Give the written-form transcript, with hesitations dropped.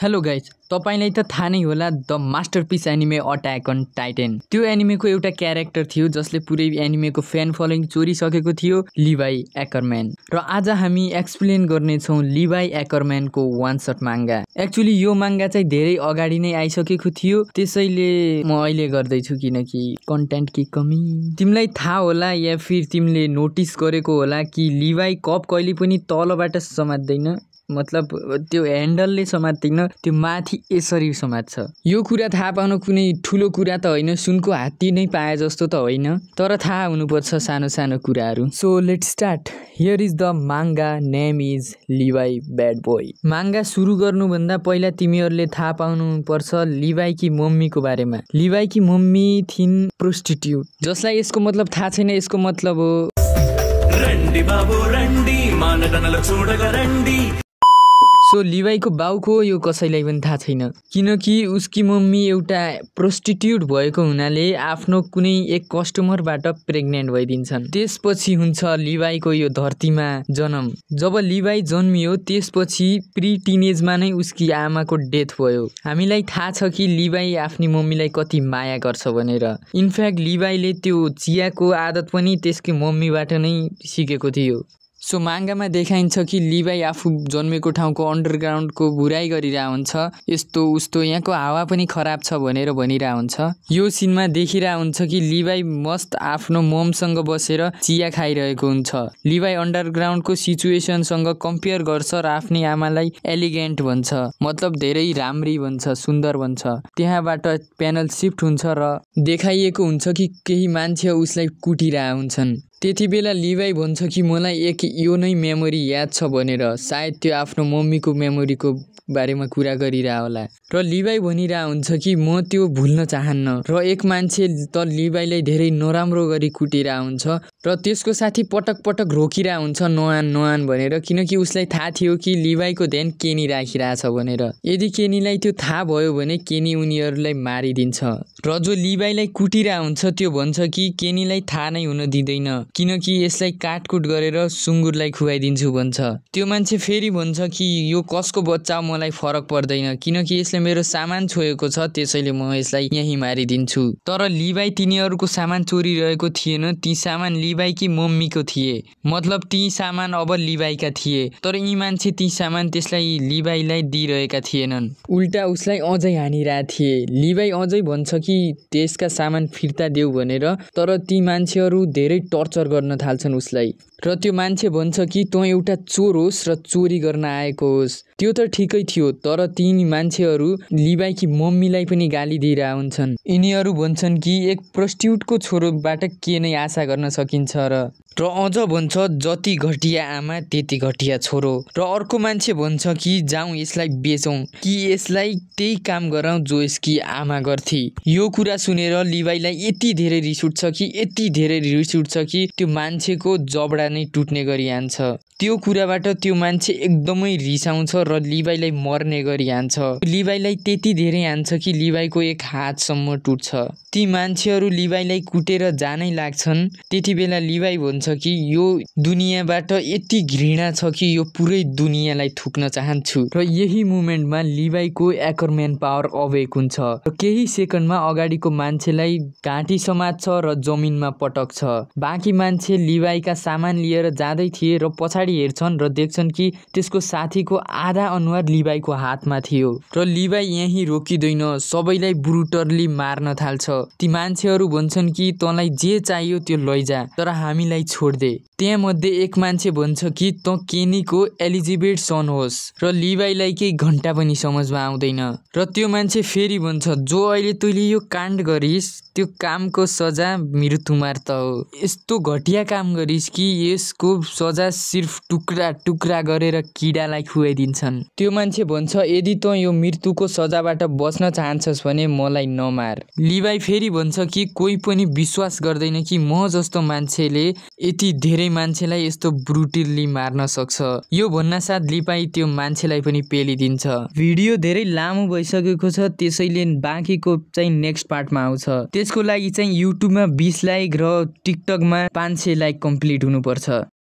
Hello guys, तपाईलाई त थाहा नै होला the masterpiece anime Attack on Titan. त्यो एनिमेको एउटा क्यारेक्टर थियो जसले पुरै एनिमेको फ्यान फलोइङ चोरिसकेको थियो, लिभाई एक्करम्यान। र आज हामी एक्सप्लेन गर्नेछौँ लिभाई एक्करम्यानको वान शट मांगा। एक्चुअली यो मांगा चाहिँ धेरै अगाडि नै आइसकेको थियो, त्यसैले म अहिले गर्दैछु किनकि कन्टेन्ट की कमी। तिमीलाई थाहा होला या फिर तिमीले नोटिस गरेको होला कि लिभाई कप कहिले पनि तलबाट समात्दैन, मतलब त्यो ह्यान्डलले समात्दैन, त्यो माथि यसरी समात्छ। यो कुरा थाहा पाउनु कुनै ठुलो कुरा त होइन, सुनको हात्ती नै पाए जस्तो त होइन, तर थाहा हुनुपर्छ सानो सानो कुराहरू। So let's start. Here is the manga, name is Levi bad boy. Manga सुरु गर्नुभन्दा पहिला तिमीहरूले थाहा पाउनुपर्छ लिभाईकी मम्मीको बारेमा। लिभाईकी मम्मी थिइन् प्रोस्टिट्युट, जसलाई यसको मतलब थाहा छैन। यसको मतलब हो रन्डी बाबु रन्डी मानदनल छोडग रन्डी। सो लिभाईको बाउको यो कसैलाई पनि थाहा छैन, किनकि उसकी मम्मी एउटा प्रोस्टिट्युट भएको हुनाले आफ्नो कुनै एक कस्टमरबाट प्रेग्नेन्ट भइदिन्छन्। त्यसपछि हुन्छ लिभाईको यो धरतीमा जन्म। जब लिभाई जन्मियो त्यसपछि प्री टिनेजमा नै उसकी आमाको डेथ भयो। हामीलाई थाहा छ कि लिभाई आफ्नी मम्मीलाई कति माया गर्छ भनेर। इनफ्याक्ट लिभाईले त्यो चियाको आदत पनि त्यसकी मम्मीबाट नै सिकेको थियो। सो मांगामा देखाइन्छ कि लिभाई आफू जन्मेको ठाउँको अन्डरग्राउन्डको बुराइ गरिरहेको हुन्छ, यस्तो उस्तो, यहाँको हावा पनि खराब छ भनेर भनिरहेको हुन्छ। यो सिनमा देखिरहेको हुन्छ कि लिभाई मस्त आफ्नो ममसँग बसेर चिया खाइरहेको हुन्छ। लिभाई अन्डरग्राउन्डको सिचुएसनसँग कम्पेयर गर्छ र आफ्नै आमालाई एलिगेन्ट भन्छ, मतलब धेरै राम्री भन्छ, सुन्दर भन्छ। त्यहाँबाट प्यानल सिफ्ट हुन्छ र देखाइएको हुन्छ कि केही मान्छे उसलाई कुटिरहेका हुन्छन्। त्यति बेला लिभाई भन्छ कि मलाई एक यो नै मेमोरी याद छ भनेर, सायद त्यो आफ्नो मम्मीको मेमोरीको बारेमा कुरा गरिरह होला। र लिभाई भनिरह हुन्छ कि म त्यो भुल्न चाहन्न। र एक मान्छे त लिभाईलाई धेरै नराम्रो गरी कुटिरह हुन्छ र त्यसको साथी पटक पटक रोकिरह हुन्छ नआन नआन भनेर, किनकि उसलाई थाहा थियो कि लिभाईको ध्यान केनी राखिरहेछ भनेर। यदि केनीलाई त्यो थाहा भयो भने केनी उनीहरूलाई मारिदिन्छ। र जो लिभाईलाई कुटिरह हुन्छ त्यो भन्छ कि केनीलाई थाहा नै हुन दिँदैन, किनकि यसलाई काटकुट गरेर सुँगुरलाई खुवाइदिन्छु भन्छ। त्यो मान्छे फेरि भन्छ कि यो कसको बच्चा हो मलाई फरक पर्दैन, किनकि यसले मेरो सामान छोएको छ, त्यसैले म यसलाई यही मारिदिन्छु। तर लिभाई तिनीहरूको सामान चोरिरहेको थिएन, ती सामान लिभाईकी मम्मीको थिए, मतलब ती सामान अब लिभाईका थिए। तर यी मान्छे ती सामान त्यसलाई लिभाईलाई दिइरहेका थिएनन्, उल्टा उसलाई अझै हानिरहेका थिए। लिभाई अझै भन्छ कि त्यसका सामान फिर्ता देऊ भनेर, तर ती मान्छेहरू धेरै टर्चर गर्न थाल्छन् उसलाई। र त्यो मान्छे भन्छ कि तँ एउटा चोर होस् र चोरी गर्न आएको होस्। त्यो त ठिकै थियो, तर ती मान्छेहरू लिभाईकी मम्मीलाई पनि गाली दिइरहेका हुन्छन्। यिनीहरू भन्छन् कि एक प्रोस्टिट्युटको छोरोबाट के नै आशा गर्न सकिन्छ र अझ भन्छ जति घटिया आमा त्यति घटिया छोरो। र अर्को मान्छे भन्छ कि जाउँ यसलाई बेचौँ, कि यसलाई त्यही काम गराउँ जो यसकी आमा गर्थी। यो कुरा सुनेर लिभाईलाई यति धेरै रिस उठ्छ कि त्यो मान्छेको जबडा नै टुट्ने गरी हान्छ। त्यो कुराबाट त्यो मान्छे एकदमै रिसाउँछ र लिभाईलाई मर्ने गरी हान्छ। लिभाईलाई त्यति धेरै हान्छ कि लिभाईको एक हातसम्म टुट्छ। ती मान्छेहरू लिभाईलाई कुटेर जानै लाग्छन्। त्यति बेला लिभाई भन्छ कि यो दुनियाँबाट यति घृणा छ कि यो पुरै दुनियाँलाई थुक्न चाहन्छु। र यही मोमेन्टमा लिभाईको एक्करम्यान पावर अवेक हुन्छ र केही सेकेन्डमा अगाडिको मान्छेलाई घाँटी समात्छ र जमिनमा पटक्छ। बाँकी मान्छे लिभाईका सामान लिएर जाँदै थिए र पछाडि हेर्छन् र देख्छन् कि त्यसको साथीको आधा अनुहार लिभाईको हातमा थियो। र लिभाई यही रोकिँदैन, सबैलाई ब्रुटली मार्न थाल्छ। ती मान्छेहरू भन्छन् कि तँलाई जे चाहियो त्यो लैजा, तर हामीलाई छोड्दे। त्यहाँ मध्ये एक मान्छे भन्छ कि तँ केनीको एलिजिबेट सन होस्, र लिभाईलाई केही घन्टा पनि समझमा आउँदैन। र त्यो मान्छे फेरि भन्छ जो अहिले तैँले यो काण्ड गरिस् त्यो कामको सजा मृत्युमार त हो। यस्तो घटिया काम गरिस् कि यसको सजा सिर्फ टुक्रा टुक्रा गरेर किडालाई खुवाइदिन्छन्। त्यो मान्छे भन्छ यदि तँ यो मृत्युको सजाबाट बच्न चाहन्छस् भने मलाई नमार। लिभाई फेरि भन्छ कि कोही पनि विश्वास गर्दैन कि म जस्तो मान्छेले यति धेरै मान्छेलाई यस्तो ब्रुटली मार्न सक्छ। यो भन्नासाथ लिभाई त्यो मान्छेलाई पनि पेलिदिन्छ। भिडियो धेरै लामो भइसकेको छ, त्यसैले बाँकीको चाहिँ नेक्स्ट पार्टमा आउँछ। त्यसको लागि चाहिँ युट्युबमा 20 लाइक र टिकटकमा 500 लाइक कम्प्लिट हुनुपर्छ।